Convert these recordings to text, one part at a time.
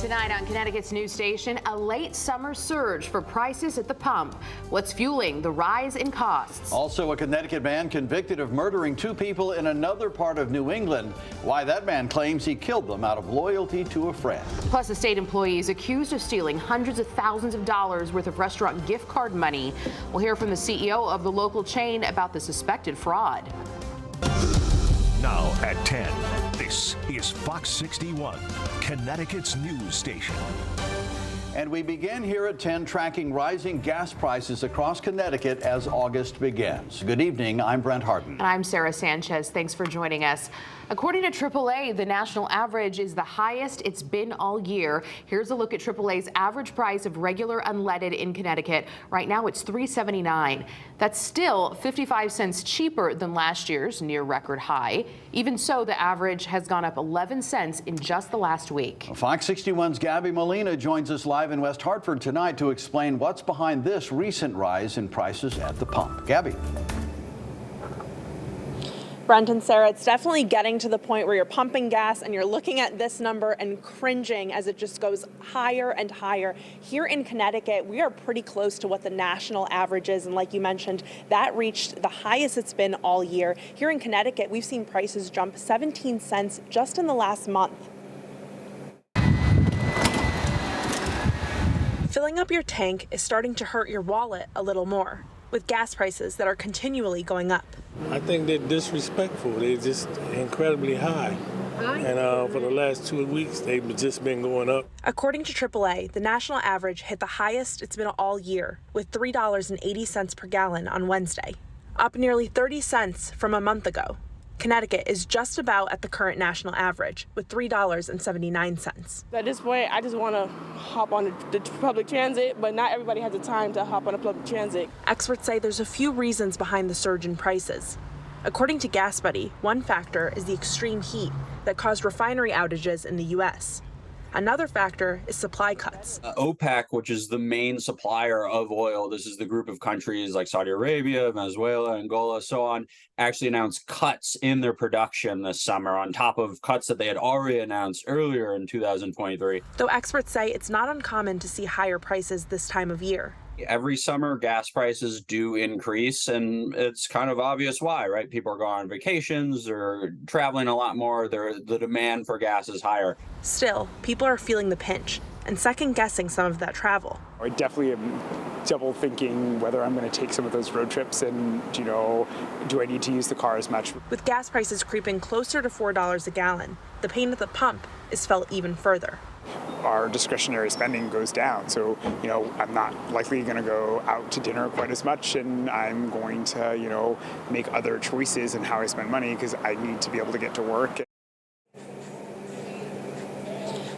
Tonight on Connecticut's news station, a late summer surge for prices at the pump. What's fueling the rise in costs? Also, a Connecticut man convicted of murdering two people in another part of New England. Why that man claims he killed them out of loyalty to a friend. Plus, a state employee is accused of stealing hundreds of thousands of dollars worth of restaurant gift card money. We'll hear from the CEO of the local chain about the suspected fraud. Now at 10, this is Fox 61, Connecticut's news station. And we begin here at 10 tracking rising gas prices across Connecticut as August begins. Good evening, I'm Brent Harden. And I'm Sarah Sanchez. Thanks for joining us. According to AAA, the national average is the highest it's been all year. Here's a look at AAA's average price of regular unleaded in Connecticut. Right now it's $3.79. That's still 55 cents cheaper than last year's near record high. Even so, the average has gone up 11 cents in just the last week. Fox 61's Gabby Molina joins us live in West Hartford tonight to explain what's behind this recent rise in prices at the pump. Gabby. Brent and Sarah, it's definitely getting to the point where you're pumping gas and you're looking at this number and cringing as it just goes higher and higher. Here in Connecticut, we are pretty close to what the national average is. And like you mentioned, that reached the highest it's been all year. Here in Connecticut, we've seen prices jump 17 cents just in the last month. Filling up your tank is starting to hurt your wallet a little more, with gas prices that are continually going up. I think they're disrespectful. They're just incredibly high. And for the last 2 weeks, they've just been going up. According to AAA, the national average hit the highest it's been all year, with $3.80 per gallon on Wednesday, up nearly 30 cents from a month ago. Connecticut is just about at the current national average, with $3.79. At this point, I just want to hop on the public transit, but not everybody has the time to hop on the public transit. Experts say there's a few reasons behind the surge in prices. According to Gas Buddy, one factor is the extreme heat that caused refinery outages in the U.S. Another factor is supply cuts. OPEC, which is the main supplier of oil, this is the group of countries like Saudi Arabia, Venezuela, Angola, so on, actually announced cuts in their production this summer on top of cuts that they had already announced earlier in 2023. Though experts say it's not uncommon to see higher prices this time of year. Every summer, gas prices do increase, and it's kind of obvious why, right? People are going on vacations or traveling a lot more. The demand for gas is higher. Still, people are feeling the pinch and second-guessing some of that travel. I definitely am double thinking whether I'm going to take some of those road trips and, do I need to use the car as much? With gas prices creeping closer to $4 a gallon, the pain at the pump is felt even further. Our discretionary spending goes down. So, I'm not likely going to go out to dinner quite as much, and I'm going to, make other choices in how I spend money because I need to be able to get to work.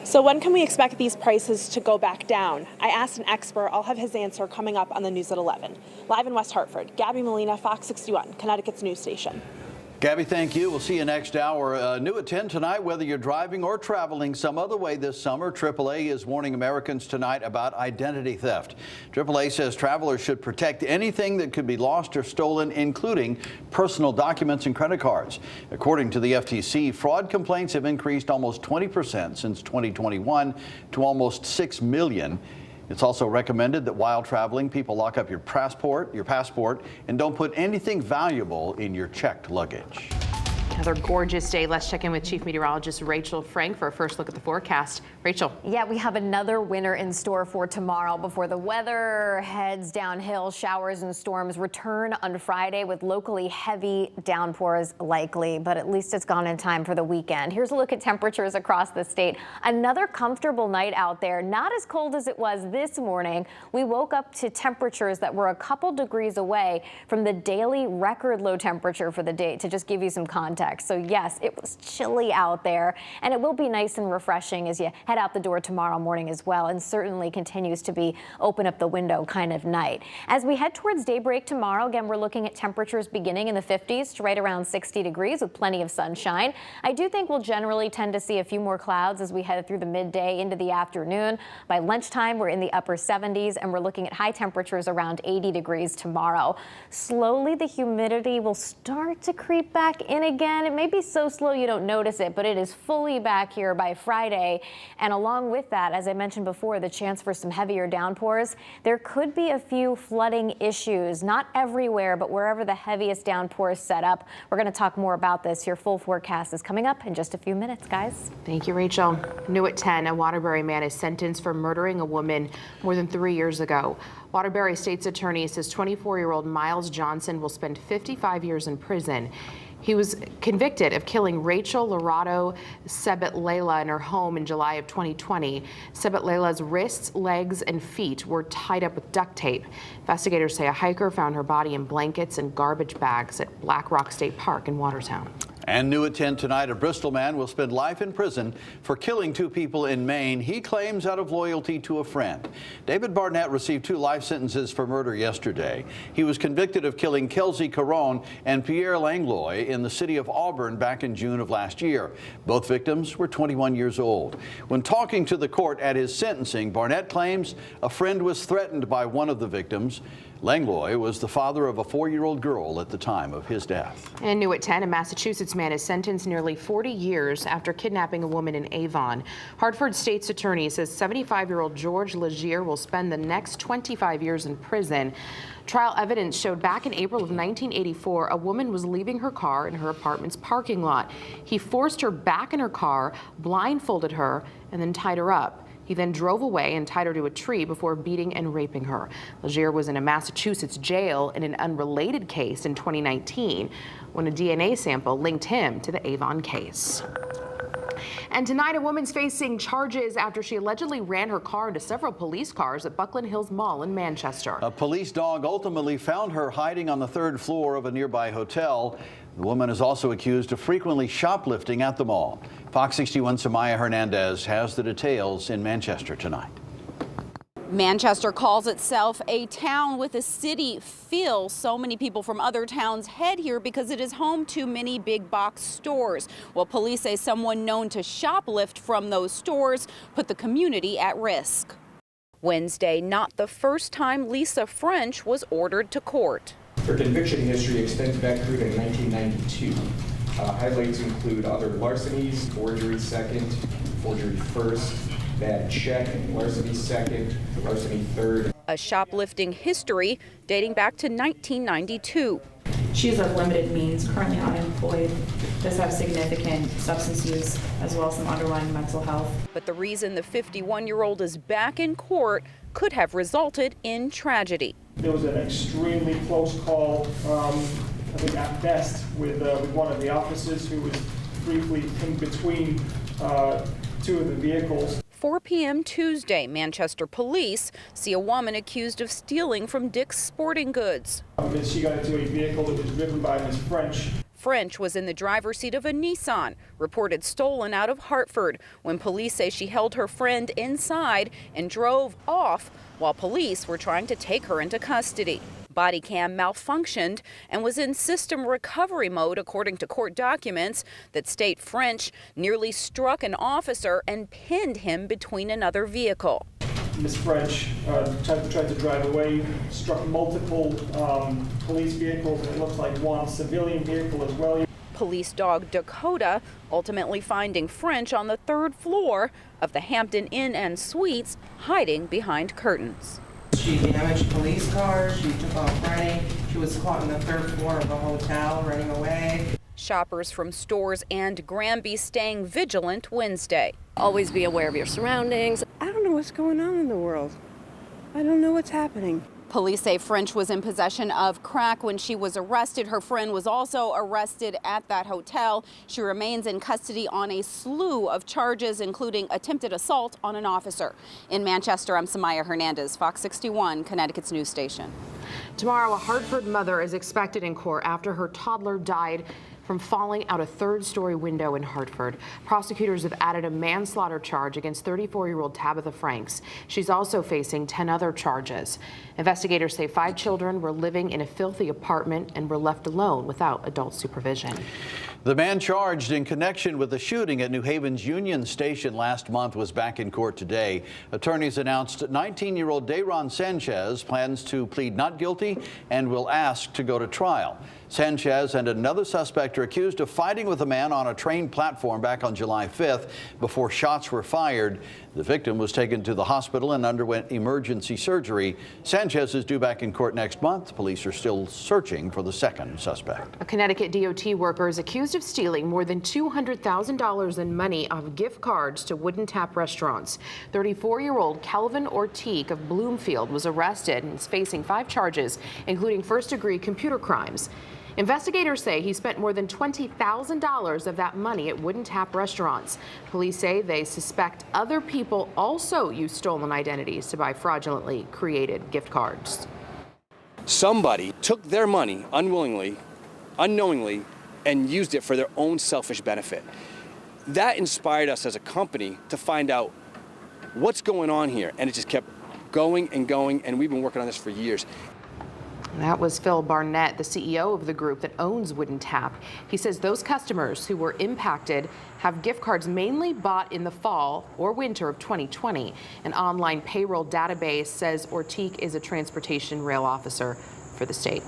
So when can we expect these prices to go back down? I asked an expert. I'll have his answer coming up on the news at 11. Live in West Hartford, Gabby Molina, Fox 61, Connecticut's news station. Gabby, thank you. We'll see you next hour. New at 10 tonight, whether you're driving or traveling some other way this summer, AAA is warning Americans tonight about identity theft. AAA says travelers should protect anything that could be lost or stolen, including personal documents and credit cards. According to the FTC, fraud complaints have increased almost 20% since 2021 to almost 6 million. It's also recommended that while traveling, people lock up your passport, and don't put anything valuable in your checked luggage. Another gorgeous day. Let's check in with Chief Meteorologist Rachel Frank for a first look at the forecast. Rachel. Yeah, we have another winter in store for tomorrow before the weather heads downhill. Showers and storms return on Friday with locally heavy downpours likely, but at least it's gone in time for the weekend. Here's a look at temperatures across the state. Another comfortable night out there, not as cold as it was this morning. We woke up to temperatures that were a couple degrees away from the daily record low temperature for the day, to just give you some context. So yes, it was chilly out there, and it will be nice and refreshing as you head out the door tomorrow morning as well, and certainly continues to be open up the window kind of night. As we head towards daybreak tomorrow, again, we're looking at temperatures beginning in the 50s to right around 60 degrees with plenty of sunshine. I do think we'll generally tend to see a few more clouds as we head through the midday into the afternoon. By lunchtime, we're in the upper 70s, and we're looking at high temperatures around 80 degrees tomorrow. Slowly, the humidity will start to creep back in again. again. It may be so slow you don't notice it, but it is fully back here by Friday. And along with that, as I mentioned before, the chance for some heavier downpours. There could be a few flooding issues, not everywhere, but wherever the heaviest downpours set up. We're going to talk more about this. Your full forecast is coming up in just a few minutes, guys. Thank you, Rachel. New at 10, a Waterbury man is sentenced for murdering a woman more than 3 years ago. Waterbury State's attorney says 24-year-old Miles Johnson will spend 55 years in prison. He was convicted of killing Rachel Lorado Sebet-Layla in her home in July of 2020. Sebet-Layla's wrists, legs, and feet were tied up with duct tape. Investigators say a hiker found her body in blankets and garbage bags at Black Rock State Park in Watertown. And new at 10 tonight, a Bristol man will spend life in prison for killing 2 people in Maine. He claims out of loyalty to a friend. David Barnett received 2 life sentences for murder yesterday. He was convicted of killing Kelsey Caron and Pierre Langlois in the city of Auburn back in June of last year. Both victims were 21 years old. When talking to the court at his sentencing, Barnett claims a friend was threatened by one of the victims. Langlois was the father of a 4-year-old girl at the time of his death. And new at 10, a Massachusetts man is sentenced nearly 40 years after kidnapping a woman in Avon. Hartford State's attorney says 75-year-old George Legier will spend the next 25 years in prison. Trial evidence showed back in April of 1984, a woman was leaving her car in her apartment's parking lot. He forced her back in her car, blindfolded her, and then tied her up. He then drove away and tied her to a tree before beating and raping her. Legier was in a Massachusetts jail in an unrelated case in 2019 when a DNA sample linked him to the Avon case. And tonight, a woman's facing charges after she allegedly ran her car into several police cars at Buckland Hills Mall in Manchester. A police dog ultimately found her hiding on the 3rd floor of a nearby hotel. The woman is also accused of frequently shoplifting at the mall. Fox 61's Samaya Hernandez has the details in Manchester tonight. Manchester calls itself a town with a city feel. So many people from other towns head here because it is home to many big box stores. Well, police say someone known to shoplift from those stores put the community at risk. Wednesday, not the first time Lisa French was ordered to court. Her conviction history extends back through to 1992. Highlights include other larcenies, forgery second, forgery first, bad check, larceny second, larceny third. A shoplifting history dating back to 1992. She's of limited means, currently unemployed, does have significant substance use as well as some underlying mental health. But the reason the 51-year-old is back in court could have resulted in tragedy. There was an extremely close call, I think at best, with one of the officers who was briefly in between 2 of the vehicles. 4 p.m. Tuesday, Manchester police see a woman accused of stealing from Dick's Sporting Goods. She got into a vehicle that was driven by Ms. French. French was in the driver's seat of a Nissan, reported stolen out of Hartford, when police say she held her friend inside and drove off while police were trying to take her into custody. Body cam malfunctioned and was in system recovery mode, according to court documents that state French nearly struck an officer and pinned him between another vehicle. Ms. French tried to drive away, struck multiple police vehicles, and it looks like one civilian vehicle as well. Police dog Dakota ultimately finding French on the 3rd floor of the Hampton Inn and Suites, hiding behind curtains. She damaged police cars, she took off running, she was caught on the 3rd floor of a hotel running away. Shoppers from stores and Granby staying vigilant Wednesday. Always be aware of your surroundings. I don't know what's going on in the world. I don't know what's happening. Police say French was in possession of crack when she was arrested. Her friend was also arrested at that hotel. She remains in custody on a slew of charges, including attempted assault on an officer. In Manchester, I'm Samaya Hernandez, Fox 61, Connecticut's news station. Tomorrow, a Hartford mother is expected in court after her toddler died from falling out a 3rd-story window in Hartford. Prosecutors have added a manslaughter charge against 34-year-old Tabitha Franks. She's also facing 10 other charges. Investigators say 5 children were living in a filthy apartment and were left alone without adult supervision. The man charged in connection with the shooting at New Haven's Union Station last month was back in court today. Attorneys announced 19-year-old Dayron Sanchez plans to plead not guilty and will ask to go to trial. Sanchez and another suspect are accused of fighting with a man on a train platform back on July 5th before shots were fired. The victim was taken to the hospital and underwent emergency surgery. Sanchez is due back in court next month. Police are still searching for the second suspect. A Connecticut DOT worker is accused of stealing more than $200,000 in money off gift cards to Wooden Tap restaurants. 34-year-old Kelvin Ortiq of Bloomfield was arrested and is facing 5 charges, including first-degree computer crimes. Investigators say he spent more than $20,000 of that money at Wooden Tap restaurants. Police say they suspect other people also used stolen identities to buy fraudulently created gift cards. Somebody took their money unwillingly, unknowingly, and used it for their own selfish benefit. That inspired us as a company to find out what's going on here, and it just kept going and going, and we've been working on this for years. That was Phil Barnett, the CEO of the group that owns Wooden Tap. He says those customers who were impacted have gift cards mainly bought in the fall or winter of 2020. An online payroll database says Ortiq is a transportation rail officer for the state.